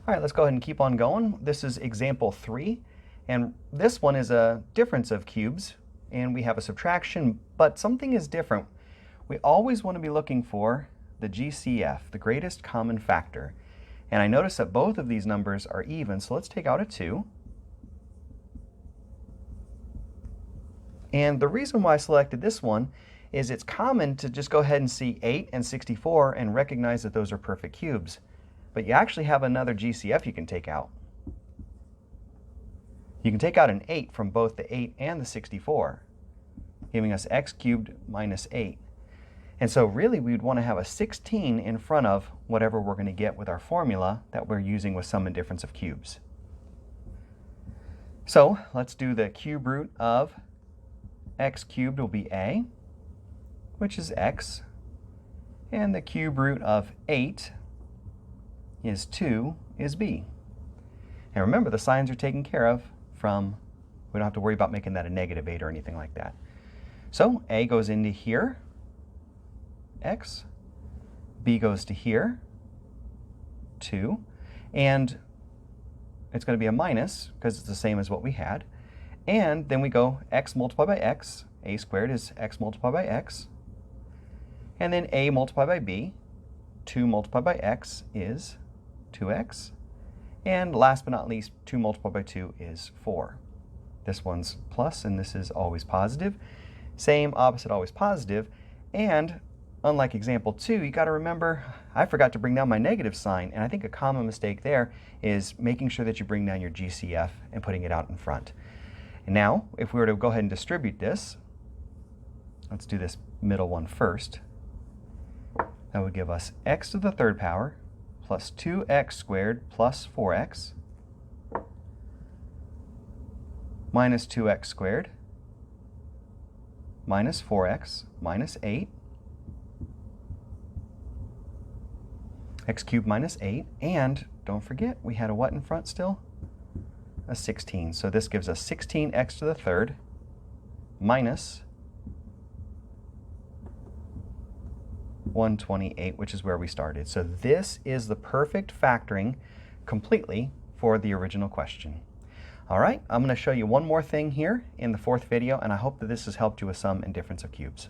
All right, let's go ahead and keep on going. This is example 3, and this one is a difference of cubes, and we have a subtraction, but something is different. We always want to be looking for the GCF, the greatest common factor. And I notice that both of these numbers are even, so let's take out a 2. And the reason why I selected this one is it's common to just go ahead and see 8 and 64 and recognize that those are perfect cubes. But you actually have another GCF you can take out. You can take out an 8 from both the 8 and the 64, giving us x cubed minus 8. And so really we would want to have a 16 in front of whatever we're going to get with our formula that we're using with sum and difference of cubes. So let's do the cube root of x cubed will be a, which is x, and the cube root of 8 is 2 is b. And remember, the signs are taken care of from, we don't have to worry about making that a negative 8 or anything like that. So a goes into here, x, b goes to here, 2, and it's going to be a minus because it's the same as what we had. And then we go x multiplied by x, a squared is x multiplied by x, and then a multiplied by b, 2 multiplied by x is 2x, and last but not least, 2 multiplied by 2 is 4. This one's plus and this is always positive. Same, opposite, always positive. And unlike example 2, you got to remember, I forgot to bring down my negative sign, and I think a common mistake there is making sure that you bring down your GCF and putting it out in front. And now, if we were to go ahead and distribute this, let's do this middle one first. That would give us x to the third power plus 2x squared plus 4x minus 2x squared minus 4x minus 8, x cubed minus 8, and don't forget we had a what in front still? A 16. So this gives us 16x to the third minus 128, which is where we started. So this is the perfect factoring completely for the original question. All right, I'm going to show you one more thing here in the 4th video, and I hope that this has helped you with sum and difference of cubes.